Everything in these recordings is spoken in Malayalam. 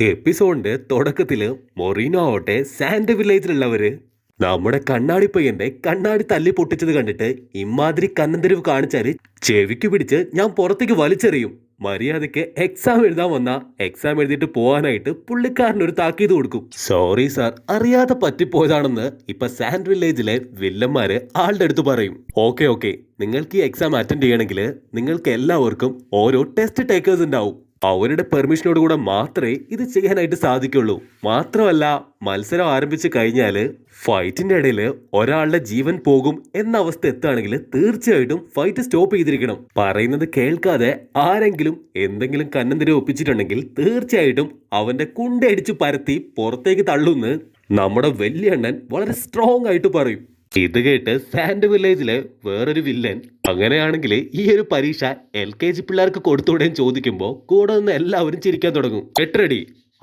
എപ്പിസോഡിന്റെ തുടക്കത്തില് മൊറീനോ ആവട്ടെ സാൻഡ് വില്ലേജിലുള്ളവര് നമ്മുടെ കണ്ണാടി പയ്യന്റെ കണ്ണാടി തല്ലി പൊട്ടിച്ചത് കണ്ടിട്ട് ഇമാതിരി കന്നന്തിരിവ് കാണിച്ചാല് ചെവിക്ക് പിടിച്ച് ഞാൻ പുറത്തേക്ക് വലിച്ചെറിയും. മര്യാദയ്ക്ക് എക്സാം എഴുതാൻ വന്ന എക്സാം എഴുതിയിട്ട് പോകാനായിട്ട് പുള്ളിക്കാരനൊരു താക്കീത് കൊടുക്കും. സോറി സാർ, അറിയാതെ പറ്റിപ്പോയതാണെന്ന് ഇപ്പൊ സാൻഡ് വില്ലേജിലെ വില്ലന്മാര് ആളുടെ അടുത്ത് പറയും. ഓക്കെ ഓക്കെ, നിങ്ങൾക്ക് ഈ എക്സാം അറ്റൻഡ് ചെയ്യണമെങ്കിൽ നിങ്ങൾക്ക് എല്ലാവർക്കും ഓരോ ടെസ്റ്റ് ടേക്കേഴ്സ് ഉണ്ടാവും. അവരുടെ പെർമിഷനോട് കൂടെ മാത്രമേ ഇത് ചെയ്യാനായിട്ട് സാധിക്കുള്ളൂ. മാത്രമല്ല, മത്സരം ആരംഭിച്ചു കഴിഞ്ഞാല് ഫൈറ്റിന്റെ ഇടയിൽ ഒരാളുടെ ജീവൻ പോകും എന്ന അവസ്ഥ എത്തുകയാണെങ്കിൽ തീർച്ചയായിട്ടും ഫൈറ്റ് സ്റ്റോപ്പ് ചെയ്തിരിക്കണം. പറയുന്നത് കേൾക്കാതെ ആരെങ്കിലും എന്തെങ്കിലും കന്നന്തിരി ഒപ്പിച്ചിട്ടുണ്ടെങ്കിൽ തീർച്ചയായിട്ടും അവന്റെ കുണ്ടടിച്ചു പരത്തി പുറത്തേക്ക് തള്ളുന്ന് നമ്മുടെ വലിയ അണ്ണൻ വളരെ സ്ട്രോങ് ആയിട്ട് പറയും. ഇത് കേട്ട് സാൻഡ് വില്ലേജിലെ വേറൊരു വില്ലൻ അങ്ങനെയാണെങ്കിൽ ഈ ഒരു പരീക്ഷ LKG പിള്ളേർക്ക് കൊടുത്തുവിടേന്ന് ചോദിക്കുമ്പോൾ കൂടെ നിന്ന് എല്ലാവരും ചിരിക്കാൻ തുടങ്ങും. എട്ടടി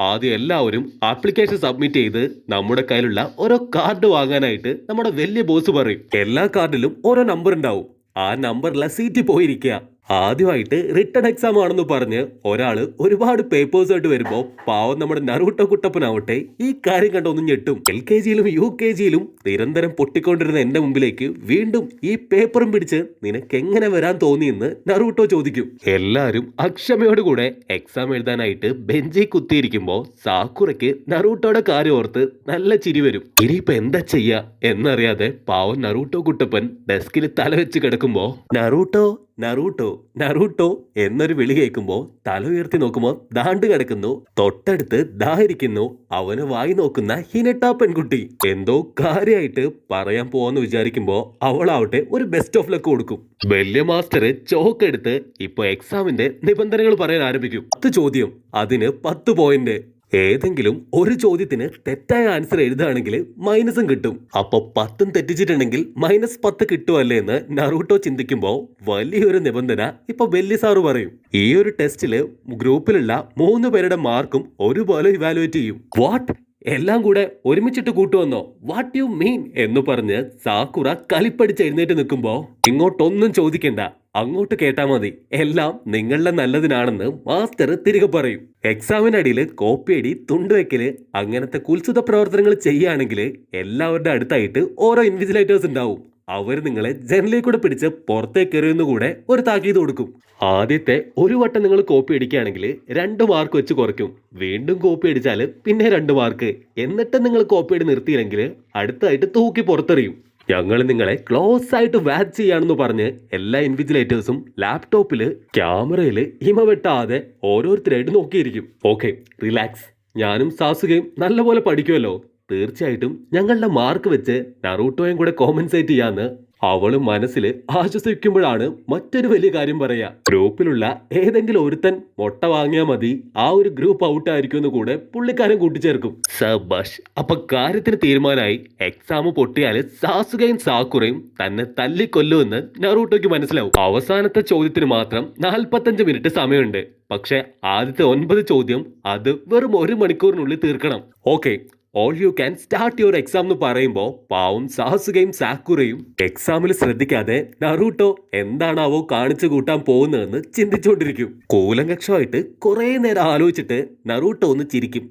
ആദ്യം എല്ലാവരും ആപ്ലിക്കേഷൻ സബ്മിറ്റ് ചെയ്ത് നമ്മുടെ കയ്യിലുള്ള ഓരോ കാർഡ് വാങ്ങാനായിട്ട് നമ്മുടെ വലിയ ബോസ് പറയും. എല്ലാ കാർഡിലും ഓരോ നമ്പർ ഉണ്ടാവും. ആ നമ്പറിലെ സീറ്റിൽ പോയിരിക്കുക. ആദ്യമായിട്ട് റിട്ടേൺ എക്സാം ആണെന്ന് പറഞ്ഞ് ഒരാള് ഒരുപാട് പേപ്പേഴ്സ് ആയിട്ട് വരുമ്പോ പാവം നമ്മുടെ നറൂട്ടോ കുട്ടപ്പനാവട്ടെ ഈ കാര്യം കണ്ടൊന്നും ഞെട്ടും. LKGയിലും UKGയിലും നിരന്തരം പൊട്ടിക്കൊണ്ടിരുന്ന എന്റെ മുമ്പിലേക്ക് വീണ്ടും ഈ പേപ്പറും പിടിച്ച് നിനക്ക് എങ്ങനെ വരാൻ തോന്നിയെന്ന് നറൂട്ടോ ചോദിക്കും. എല്ലാരും അക്ഷമയോടുകൂടെ എക്സാം എഴുതാനായിട്ട് ബെഞ്ചിൽ കുത്തിയിരിക്കുമ്പോ സാക്കുറയ്ക്ക് നറൂട്ടോയുടെ കാര്യം ഓർത്ത് നല്ല ചിരി വരും. ഇനിയിപ്പൊ എന്താ ചെയ്യാ എന്നറിയാതെ പാവം നറൂട്ടോ കുട്ടപ്പൻ ഡെസ്കിൽ തല വെച്ച് കിടക്കുമ്പോ നറൂട്ടോ നറൂട്ടോ നറൂട്ടോ എന്നൊരു വിളി കേൾക്കുമ്പോ തല ഉയർത്തി നോക്കുമ്പോ ദാണ്ട് കിടക്കുന്നു. തൊട്ടടുത്ത് ദാഹരിക്കുന്നു അവന് വായി നോക്കുന്ന ഹിനട്ട പെൺകുട്ടി. എന്തോ കാര്യമായിട്ട് പറയാൻ പോവാന്ന് വിചാരിക്കുമ്പോ അവളാവട്ടെ ഒരു ബെസ്റ്റ് ഓഫ് ലക്ക് കൊടുക്കും. വലിയ മാസ്റ്റർ ചോക്ക് എടുത്ത് ഇപ്പൊ എക്സാമിന്റെ നിബന്ധനകൾ പറയാൻ ആരംഭിക്കും. 10 ചോദ്യം, അതിന് 10 പോയിന്റ്. ഏതെങ്കിലും ഒരു ചോദ്യത്തിന് തെറ്റായ ആൻസർ എഴുതുകയാണെങ്കിൽ മൈനസും കിട്ടും. അപ്പൊ 10 തെറ്റിച്ചിട്ടുണ്ടെങ്കിൽ -10 കിട്ടുമല്ലേ എന്ന് നറൂട്ടോ ചിന്തിക്കുമ്പോ വലിയൊരു നിബന്ധന ഇപ്പൊ വെല്ലി സാറ് പറയും. ഈ ഒരു ടെസ്റ്റില് ഗ്രൂപ്പിലുള്ള 3 പേരുടെ മാർക്കും ഒരുപോലെ ഇവാലുവേറ്റ് ചെയ്യും. വാട്ട്, എല്ലാം കൂടെ ഒരുമിച്ചിട്ട് കൂട്ടുവന്നോ? വാട്ട് യു മീൻ എന്ന് പറഞ്ഞ് സാക്കുറ കലിപ്പടിച്ച് എഴുന്നേറ്റ് നിൽക്കുമ്പോ ഇങ്ങോട്ടൊന്നും ചോദിക്കണ്ട, അങ്ങോട്ട് കേട്ടാ മതി, എല്ലാം നിങ്ങളുടെ നല്ലതിനാണെന്ന് മാസ്റ്റർ തിരികെ പറയും. എക്സാമിനടിയിൽ കോപ്പിയടി, തുണ്ടുവെക്കല് അങ്ങനത്തെ കുൽസിത പ്രവർത്തനങ്ങൾ ചെയ്യുകയാണെങ്കിൽ എല്ലാവരുടെ അടുത്തായിട്ട് ഓരോ ഇൻവിജിലേറ്റേഴ്സ് ഉണ്ടാവും. അവർ നിങ്ങളെ ജനലിൽ കൂടെ പിടിച്ച് പുറത്തേക്ക് എറിയുന്ന കൂടെ ഒരു താക്കീത് കൊടുക്കും. ആദ്യത്തെ ഒരു വട്ടം നിങ്ങൾ കോപ്പി അടിക്കുകയാണെങ്കിൽ 2 മാർക്ക് വെച്ച് കുറയ്ക്കും. വീണ്ടും കോപ്പി അടിച്ചാൽ പിന്നെ 2 മാർക്ക്. എന്നിട്ട് നിങ്ങൾ കോപ്പി അടി നിർത്തിയില്ലെങ്കിൽ അടുത്തായിട്ട് തൂക്കി പുറത്തെറിയും. ഞങ്ങൾ നിങ്ങളെ ക്ലോസ് ആയിട്ട് വാച്ച് ചെയ്യാണെന്ന് പറഞ്ഞ് എല്ലാ ഇൻവിജിലേറ്റേഴ്സും ലാപ്ടോപ്പിൽ ക്യാമറയിൽ ഹിമ വെട്ടാതെ ഓരോരുത്തരായിട്ട് നോക്കിയിരിക്കും. ഓക്കെ, റിലാക്സ്, ഞാനും സാസുകയും നല്ലപോലെ പഠിക്കുമല്ലോ, തീർച്ചയായിട്ടും ഞങ്ങളുടെ മാർക്ക് വെച്ച് നറൂട്ടോയും കൂടെ കോമ്പൻസേറ്റ് ചെയ്യാന്ന് അവള് മനസ്സിൽ ആശ്വസിക്കുമ്പോഴാണ് മറ്റൊരു വലിയ കാര്യം പറയാ. ഗ്രൂപ്പിലുള്ള ഏതെങ്കിലും ഒരുത്തൻ മൊട്ട വാങ്ങിയാൽ മതി, ആ ഒരു ഗ്രൂപ്പ് ഔട്ട് ആയിരിക്കും എന്ന് കൂടെ പുള്ളിക്കാരൻ കൂട്ടിച്ചേർക്കും. സബാഷ്, അപ്പൊ കാര്യത്തിന് തീരുമാനമായി. എക്സാം പൊട്ടിയാല് സാസുകയും സാക്കുറയും തന്നെ തല്ലിക്കൊല്ലുമെന്ന് നറൂട്ടോയ്ക്ക് മനസ്സിലാവും. അവസാനത്തെ ചോദ്യത്തിന് മാത്രം 45 മിനിറ്റ് സമയമുണ്ട്. പക്ഷെ ആദ്യത്തെ 9 ചോദ്യം അത് വെറും 1 മണിക്കൂറിനുള്ളിൽ തീർക്കണം. Okay, all you can start your exam എന്ന് പറയുമ്പോൾ പാവം സാസുകയും സാക്കുറയും എക്സാമിൽ ശ്രദ്ധിക്കാതെ നറൂട്ടോ എന്താണാവോ കാണിച്ചു കൂട്ടാൻ പോകുന്നതെന്ന് ചിന്തിച്ചുകൊണ്ടിരിക്കും. കൂലങ്കക്ഷമായിട്ട് കുറെ നേരം ആലോചിച്ചിട്ട് നറൂട്ടോ ഒന്ന് ചിരിക്കും.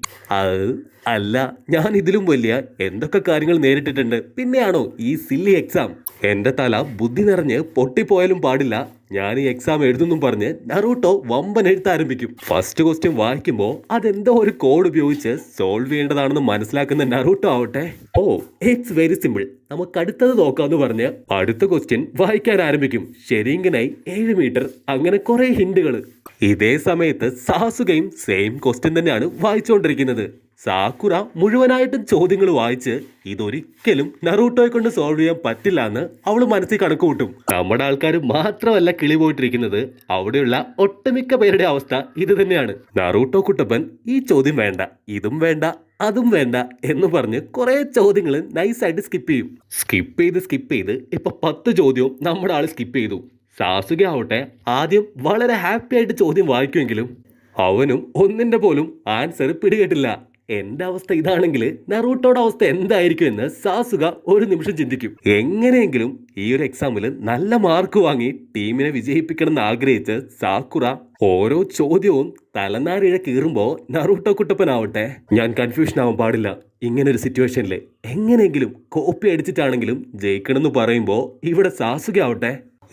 അല്ല, ഞാൻ ഇതിലും വലിയ എന്തൊക്കെ കാര്യങ്ങൾ നേരിട്ടിട്ടുണ്ട്, പിന്നെയാണോ ഈ സില്ലി എക്സാം? എന്റെ തല ബുദ്ധി നിറഞ്ഞ് പൊട്ടിപ്പോയാലും പാടില്ല, ഞാൻ ഈ എക്സാം എഴുതുന്നും പറഞ്ഞ് നറൂട്ടോ വമ്പൻ എഴുത്താരംഭിക്കും. ഫസ്റ്റ് ക്വസ്റ്റ്യൻ വായിക്കുമ്പോൾ അതെന്തോ ഒരു കോഡ് ഉപയോഗിച്ച് സോൾവ് ചെയ്യേണ്ടതാണെന്ന് മനസ്സിലാക്കുന്ന നറൂട്ടോ ആവട്ടെ, ഓ ഇറ്റ്സ് വെരി സിമ്പിൾ, നമുക്ക് അടുത്തത് നോക്കാന്ന് പറഞ്ഞ് അടുത്ത ക്വസ്റ്റ്യൻ വായിക്കാൻ ആരംഭിക്കും. ശരിങ്കിനായി 7 മീറ്റർ, അങ്ങനെ കുറെ ഹിന്റുകൾ. ഇതേ സമയത്ത് സാസുകയും സെയിം ക്വസ്റ്റ്യൻ തന്നെയാണ് വായിച്ചുകൊണ്ടിരിക്കുന്നത്. സാക്കുറ മുഴുവനായിട്ടും ചോദ്യങ്ങൾ വായിച്ച് ഇതൊരിക്കലും നറൂട്ടോയെ കൊണ്ട് സോൾവ് ചെയ്യാൻ പറ്റില്ല എന്ന് അവള് മനസ്സിൽ കണക്ക് കൂട്ടും. നമ്മുടെ ആൾക്കാർ മാത്രമല്ല കിളി പോയിട്ടിരിക്കുന്നത്, അവിടെയുള്ള ഒട്ടുമിക്ക പേരുടെ അവസ്ഥ ഇത് തന്നെയാണ്. നറൂട്ടോ കുട്ടപ്പൻ ഈ ചോദ്യം വേണ്ട, ഇതും വേണ്ട, അതും വേണ്ട എന്ന് പറഞ്ഞ് കുറെ ചോദ്യങ്ങൾ നൈസായിട്ട് സ്കിപ്പ് ചെയ്യും. സ്കിപ്പ് ചെയ്ത് ഇപ്പൊ 10 ചോദ്യവും നമ്മുടെ ആള് സ്കിപ്പ് ചെയ്തു. സാസുക ആവട്ടെ ആദ്യം വളരെ ഹാപ്പി ആയിട്ട് ചോദ്യം വായിക്കുമെങ്കിലും അവനും ഒന്നിന്റെ പോലും ആൻസർ പിടികെട്ടില്ല. എന്റെ അവസ്ഥ ഇതാണെങ്കിൽ നറൂട്ടോയുടെ അവസ്ഥ എന്തായിരിക്കും എന്ന് സാസുക ഒരു നിമിഷം ചിന്തിക്കും. എങ്ങനെയെങ്കിലും ഈ ഒരു എക്സാമിൽ നല്ല മാർക്ക് വാങ്ങി ടീമിനെ വിജയിപ്പിക്കണം എന്ന് ആഗ്രഹിച്ച് സാക്കുറ ഓരോ ചോദ്യവും തലനാരിഴ കീറുമ്പോ നറൂട്ടോ കുട്ടപ്പനാവട്ടെ ഞാൻ കൺഫ്യൂഷൻ ആവാൻ പാടില്ല. ഇങ്ങനെ ഒരു സിറ്റുവേഷനിൽ എങ്ങനെയെങ്കിലും കോപ്പി അടിച്ചിട്ടാണെങ്കിലും ജയിക്കണമെന്ന് പറയുമ്പോ ഇവിടെ സാസുക ആവട്ടെ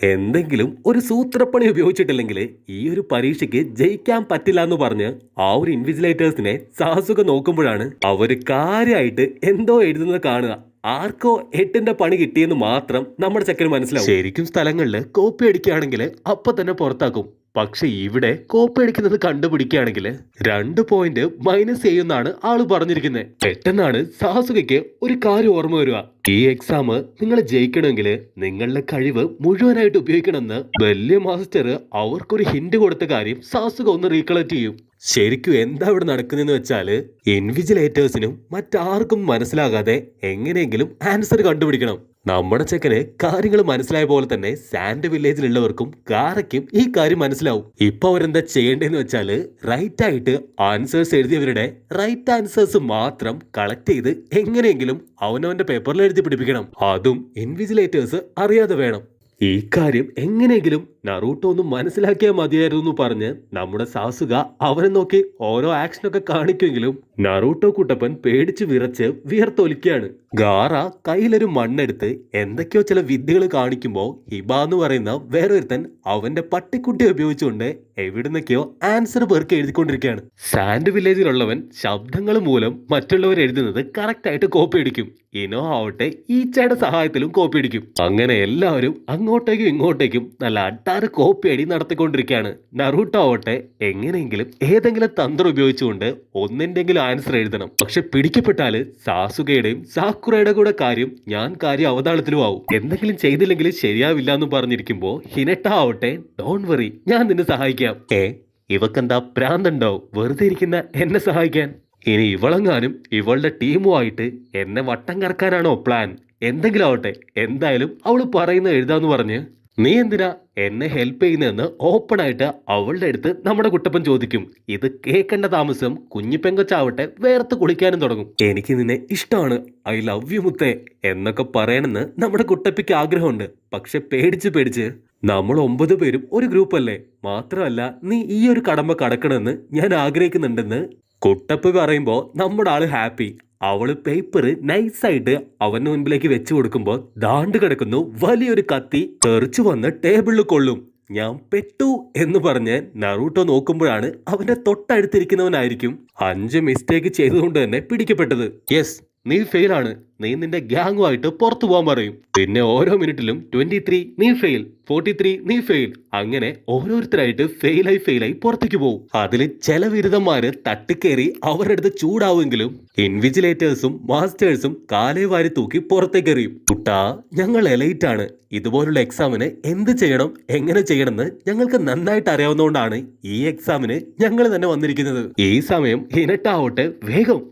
എന്തെങ്കിലും ഒരു സൂത്രപ്പണി ഉപയോഗിച്ചിട്ടില്ലെങ്കിൽ ഈ ഒരു പരീക്ഷയ്ക്ക് ജയിക്കാൻ പറ്റില്ല എന്ന് പറഞ്ഞ് ആ ഒരു ഇൻവിജിലേറ്റേഴ്സിനെ സാസുക നോക്കുമ്പോഴാണ് അവര് കാര്യമായിട്ട് എന്തോ എഴുതുന്നത് കാണുക. ആർക്കോ 8ന്റെ പണി കിട്ടിയെന്ന് മാത്രം നമ്മുടെ ചെക്കന് മനസ്സിലാവും. ശരിക്കും സ്ഥലങ്ങളിൽ കോപ്പി അടിക്കുകയാണെങ്കിൽ അപ്പൊ തന്നെ പുറത്താക്കും. പക്ഷെ ഇവിടെ കോപ്പി അടിക്കുന്നത് കണ്ടുപിടിക്കുകയാണെങ്കിൽ 2 പോയിന്റ് മൈനസ് ചെയ്യുന്നാണ് ആള് പറഞ്ഞിരിക്കുന്നത്. പെട്ടെന്നാണ് സാസുകയ്ക്ക് ഒരു കാര്യം ഓർമ്മ വരിക. ഈ എക്സാം നിങ്ങൾ ജയിക്കണമെങ്കിൽ നിങ്ങളുടെ കഴിവ് മുഴുവനായിട്ട് ഉപയോഗിക്കണമെന്ന് വലിയ മാസ്റ്റർ അവർക്കൊരു ഹിന്റ് കൊടുത്ത കാര്യം സാസുക ഒന്ന് റീകളക്ട് ചെയ്യും. ശരിക്കും എന്താ ഇവിടെ നടക്കുന്നതെന്ന് വെച്ചാല് ഇൻവിജിലേറ്റേഴ്സിനും മറ്റാർക്കും മനസ്സിലാകാതെ എങ്ങനെയെങ്കിലും ആൻസർ കണ്ടുപിടിക്കണം. നമ്മുടെ ചെക്കന് കാര്യങ്ങൾ മനസ്സിലായ പോലെ തന്നെ സാൻഡ് വില്ലേജിലുള്ളവർക്കും ഗാരയ്ക്കും ഈ കാര്യം മനസ്സിലാവും. ഇപ്പൊ അവരെന്താ ചെയ്യേണ്ടതെന്ന് വെച്ചാല് റൈറ്റ് ആയിട്ട് ആൻസേഴ്സ് എഴുതിയവരുടെ റൈറ്റ് ആൻസേഴ്സ് മാത്രം കളക്ട് ചെയ്ത് എങ്ങനെയെങ്കിലും അവനവന്റെ പേപ്പറിൽ എഴുതി പിടിപ്പിക്കണം. അതും ഇൻവിജിലേറ്റേഴ്സ് അറിയാതെ വേണം. ഈ കാര്യം എങ്ങനെയെങ്കിലും നറൂട്ടോ ഒന്ന് മനസ്സിലാക്കിയാൽ മതിയായിരുന്നു എന്ന് പറഞ്ഞ് നമ്മുടെ സാസുക അവനെ നോക്കി ഓരോ ആക്ഷനൊക്കെ കാണിക്കുമെങ്കിലും നറൂട്ടോ കുട്ടപ്പൻ പേടിച്ച് വിറച്ച് വിയർത്തൊലിക്കുകയാണ്. ഗാറ കയ്യിലൊരു മണ്ണെടുത്ത് എന്തൊക്കെയോ ചില വിദ്യകൾ കാണിക്കുമ്പോൾ ഹിബ എന്ന് പറയുന്ന വേറൊരുത്തൻ അവന്റെ പട്ടിക്കുട്ടി ഉപയോഗിച്ചുകൊണ്ട് എവിടുന്നൊക്കെയോ ആൻസർ പേർക്ക് എഴുതിക്കൊണ്ടിരിക്കുകയാണ്. സാൻഡ് വില്ലേജിലുള്ളവൻ ശബ്ദങ്ങൾ മൂലം മറ്റുള്ളവർ എഴുതുന്നത് കറക്റ്റ് ആയിട്ട് കോപ്പി അടിക്കും. ഇനോ ആവട്ടെ ഈച്ചയുടെ സഹായത്തിലും കോപ്പി അടിക്കും. അങ്ങനെ എല്ലാവരും അങ്ങോട്ടേക്കും ഇങ്ങോട്ടേക്കും നല്ല അട്ടാറ് കോപ്പി അടി നടത്തിക്കൊണ്ടിരിക്കുകയാണ്. നറൂട്ടോ ആവട്ടെ എങ്ങനെയെങ്കിലും ഏതെങ്കിലും തന്ത്രം ഉപയോഗിച്ചുകൊണ്ട് ഒന്നിന്റെങ്കിലും ആൻസർ എഴുതണം. പക്ഷെ പിടിക്കപ്പെട്ടാല് സാസുകയുടെയും സാക്കുറയുടെ കൂടെ കാര്യം അവതാളത്തിലും ആവും. എന്തെങ്കിലും ചെയ്തില്ലെങ്കിൽ ശരിയാവില്ല എന്ന് പറഞ്ഞിരിക്കുമ്പോ ഹിനട്ട ആവട്ടെ ഡോൺ വറി ഞാൻ നിന്നെ സഹായിക്കാം. ഇവക്കെന്താ പ്രാന്തണ്ടോ വെറുതെ ഇരിക്കുന്ന എന്നെ സഹായിക്കാൻ? ഇനി ഇവളെങ്ങാനും ഇവളുടെ ടീമുമായിട്ട് എന്നെ വട്ടം കറക്കാനാണോ പ്ലാൻ? എന്തെങ്കിലും ആവട്ടെ എന്തായാലും അവള് പറയുന്നത് എഴുതാന്ന് പറഞ്ഞ് നീ എന്തിനാ എന്നെ ഹെൽപ്പ് ചെയ്യുന്നതെന്ന് ഓപ്പൺ ആയിട്ട് അവളുടെ അടുത്ത് നമ്മുടെ കുട്ടപ്പൻ ചോദിക്കും. ഇത് കേൾക്കേണ്ട താമസം കുഞ്ഞു പെങ്കൊച്ചാവട്ടെ വേർത്ത് കുളിക്കാനും തുടങ്ങും. എനിക്ക് നിന്നെ ഇഷ്ടമാണ്, ഐ ലവ് യു മുത്തേ എന്നൊക്കെ പറയണമെന്ന് നമ്മുടെ കുട്ടപ്പിക്ക് ആഗ്രഹമുണ്ട്. പക്ഷെ പേടിച്ച് നമ്മൾ 9 പേരും ഒരു ഗ്രൂപ്പ് അല്ലേ, മാത്രമല്ല നീ ഈ ഒരു കടമ്പ കടക്കണമെന്ന് ഞാൻ ആഗ്രഹിക്കുന്നുണ്ടെന്ന് കുട്ടപ്പ് പറയുമ്പോ നമ്മുടെ ആള് ഹാപ്പി. അവള് പേപ്പർ നൈസായിട്ട് അവന്റെ മുൻപിലേക്ക് വെച്ചു കൊടുക്കുമ്പോ ദാണ്ട് കിടക്കുന്നു വലിയൊരു കത്തി തെറിച്ചു വന്ന് ടേബിളിൽ കൊള്ളും. ഞാൻ പെട്ടു എന്ന് പറഞ്ഞ് നറൂട്ടോ നോക്കുമ്പോഴാണ് അവന്റെ തൊട്ടടുത്തിരിക്കുന്നവനായിരിക്കും 5 മിസ്റ്റേക്ക് ചെയ്തുകൊണ്ട് തന്നെ പിടിക്കപ്പെട്ടത്. യെസ് നീ ഫെയിലാണ്, നീ നിന്റെ ഗ്യാങ്ങുമായിട്ട് പുറത്തു പോകാൻ പറയും. പിന്നെ ഓരോ മിനിറ്റിലും 23 നീ ഫെയിൽ, 43 നീ ഫെയിൽ, അങ്ങനെ ഓരോരുത്തരായിട്ട് ഫെയിലായി പുറത്തേക്ക് പോകും. അതിൽ ചില ബിരുദന്മാര് തട്ടിക്കേറി അവരുടെ അടുത്ത് ചൂടാവുമെങ്കിലും ഇൻവിജിലേറ്റേഴ്സും മാസ്റ്റേഴ്സും കാലേ വാരി തൂക്കി പുറത്തേക്ക് എറിയും. കുട്ടാ ഞങ്ങൾ എലൈറ്റ് ആണ്, ഇതുപോലുള്ള എക്സാമിന് എന്ത് ചെയ്യണം എങ്ങനെ ചെയ്യണമെന്ന് ഞങ്ങൾക്ക് നന്നായിട്ട് അറിയാവുന്നതുകൊണ്ടാണ് ഈ എക്സാമിന് ഞങ്ങൾ തന്നെ വന്നിരിക്കുന്നത്. ഈ സമയം ഹിനട്ടാവട്ടെ വേഗം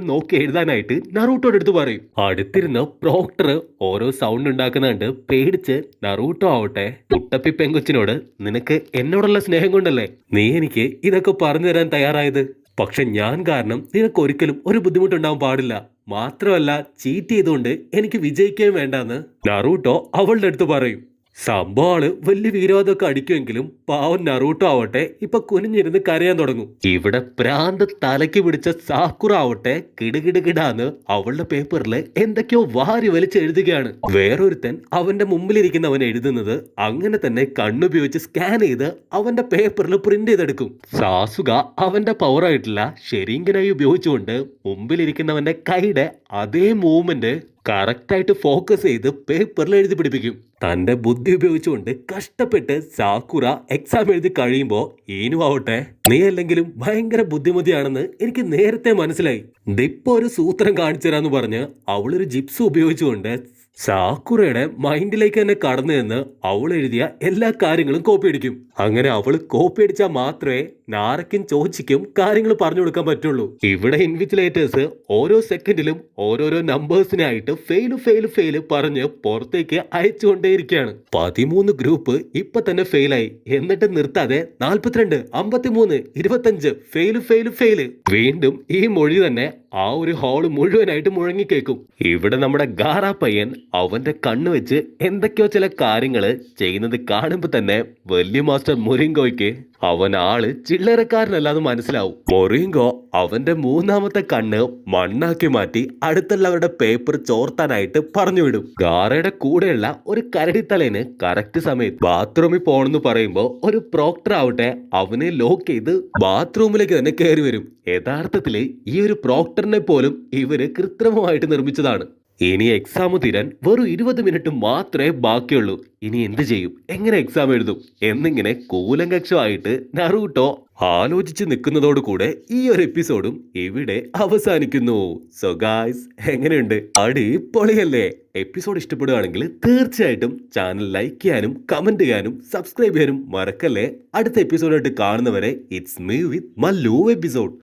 നോക്കി എഴുതാനായിട്ട് നറൂട്ടോയുടെ അടുത്ത് പറയും. അടുത്തിരുന്ന് പ്രോക്ടർ ഓരോ സൗണ്ട് ഉണ്ടാക്കുന്നുണ്ട് പേടിച്ച് നറൂട്ടോ ആവട്ടെ കുട്ടപ്പി പെങ്കൊച്ചിനോട് നിനക്ക് എന്നോടുള്ള സ്നേഹം കൊണ്ടല്ലേ നീ എനിക്ക് ഇതൊക്കെ പറഞ്ഞു തരാൻ തയ്യാറായത്. പക്ഷെ ഞാൻ കാരണം നിനക്ക് ഒരിക്കലും ഒരു ബുദ്ധിമുട്ടുണ്ടാവാൻ പാടില്ല, മാത്രമല്ല ചീറ്റ് ചെയ്തുകൊണ്ട് എനിക്ക് വിജയിക്കുകയും വേണ്ടെന്ന് നറൂട്ടോ അവളുടെ അടുത്ത് പറയും. സംഭവം വലിയ വീരോധമൊക്കെ അടിക്കുമെങ്കിലും പാവം നറൂട്ടോ ആവട്ടെ ഇപ്പൊ കുനിഞ്ഞിരുന്ന് കരയാൻ തുടങ്ങും. ഇവിടെ പ്രാന്ത് തലയ്ക്ക് പിടിച്ച സാക്കുറ ആവട്ടെ കിടുകിടുകിടാന്ന് അവളുടെ പേപ്പറിൽ എന്തൊക്കെയോ വാരി വലിച്ച് എഴുതുകയാണ്. വേറൊരുത്തൻ അവന്റെ മുമ്പിലിരിക്കുന്നവൻ എഴുതുന്നത് അങ്ങനെ തന്നെ കണ്ണുപയോഗിച്ച് സ്കാൻ ചെയ്ത് അവന്റെ പേപ്പറിൽ പ്രിന്റ് ചെയ്തെടുക്കും. സാസുക അവന്റെ പവറായിട്ടുള്ള ശരിങ്കനായി ഉപയോഗിച്ചുകൊണ്ട് മുമ്പിലിരിക്കുന്നവന്റെ കൈയുടെ അതേ മൂവ്മെന്റ് കറക്റ്റായിട്ട് ഫോക്കസ് ചെയ്ത് പേപ്പറിൽ എഴുതി പിടിപ്പിക്കും. തന്റെ ബുദ്ധി ഉപയോഗിച്ചുകൊണ്ട് കഷ്ടപ്പെട്ട് സാക്കുറ എക്സാം എഴുതി കഴിയുമ്പോ ഈനു ആവട്ടെ നീ അല്ലെങ്കിലും ഭയങ്കര ബുദ്ധിമതിയാണെന്ന് എനിക്ക് നേരത്തെ മനസ്സിലായി, ഇതിപ്പോ ഒരു സൂത്രം കാണിച്ചു തരാന്ന് പറഞ്ഞ് അവളൊരു ജിപ്സ് ഉപയോഗിച്ചുകൊണ്ട് സാക്കുറയുടെ മൈൻഡിലേക്ക് തന്നെ കടന്നു നിന്ന് അവൾ എഴുതിയ എല്ലാ കാര്യങ്ങളും കോപ്പി അടിക്കും. അങ്ങനെ അവൾ കോപ്പി അടിച്ചാൽ മാത്രമേ നാരയ്ക്കും ചോച്ചിക്കും കാര്യങ്ങൾ പറഞ്ഞു കൊടുക്കാൻ പറ്റുള്ളൂ. ഇവിടെ ഇൻവിജിലേറ്റേഴ്സ് ഓരോ സെക്കൻഡിലും ഓരോരോ നമ്പേഴ്സിനായിട്ട് ഫെയില് പറഞ്ഞ് പുറത്തേക്ക് അയച്ചുകൊണ്ടേയിരിക്കുകയാണ്. 13 ഗ്രൂപ്പ് ഇപ്പൊ തന്നെ ഫെയിലായി. എന്നിട്ട് നിർത്താതെ 42, 53, 25 ഫെയില്. വീണ്ടും ഈ മൊഴി തന്നെ ആ ഒരു ഹാള് മുഴുവനായിട്ട് മുഴങ്ങിക്കേക്കും. ഇവിടെ നമ്മുടെ ഗാറ പയ്യൻ അവന്റെ കണ്ണ് വെച്ച് എന്തൊക്കെയോ ചില കാര്യങ്ങള് ചെയ്യുന്നത് കാണുമ്പോ തന്നെ വലിയ മാസ്റ്റർ മൊറിങ്കോയ്ക്ക് അവൻ ആള് ചില്ലറക്കാരനല്ലാന്ന് മനസ്സിലാവും. മൊറിങ്കോ അവന്റെ മൂന്നാമത്തെ കണ്ണ് മണ്ണാക്കി മാറ്റി അടുത്തുള്ളവരുടെ പേപ്പർ ചോർത്താനായിട്ട് പറഞ്ഞു വിടും. ഗാറയുടെ കൂടെയുള്ള ഒരു കരടിത്തലേന് കറക്റ്റ് സമയത്ത് ബാത്റൂമിൽ പോണെന്ന് പറയുമ്പോ ഒരു പ്രോക്ടർ ആവട്ടെ അവനെ ലോക്ക് ചെയ്ത് ബാത്റൂമിലേക്ക് തന്നെ കയറി വരും. യഥാർത്ഥത്തില് ഈ ഒരു പ്രോക്ടറിനെ പോലും ഇവര് കൃത്രിമമായിട്ട് നിർമ്മിച്ചതാണ്. ഇനി എക്സാം തീരാൻ വെറും 20 മിനിറ്റ് മാത്രമേ ബാക്കിയുള്ളൂ. ഇനി എന്ത് ചെയ്യും, എങ്ങനെ എക്സാം എഴുതും എന്നിങ്ങനെ കൂലങ്കക്ഷമായിട്ട് നറൂട്ടോ ആലോചിച്ച് നിൽക്കുന്നതോടുകൂടെ ഈ ഒരു എപ്പിസോഡും ഇവിടെ അവസാനിക്കുന്നു. സോ ഗായ്സ്, എങ്ങനെയുണ്ട്? അടിപൊളിയല്ലേ? എപ്പിസോഡ് ഇഷ്ടപ്പെടുകയാണെങ്കിൽ തീർച്ചയായിട്ടും ചാനൽ ലൈക്ക് ചെയ്യാനും കമന്റ് ചെയ്യാനും സബ്സ്ക്രൈബ് ചെയ്യാനും മറക്കല്ലേ. അടുത്ത എപ്പിസോഡായിട്ട് കാണുന്നവരെ it's me with Mallu episode.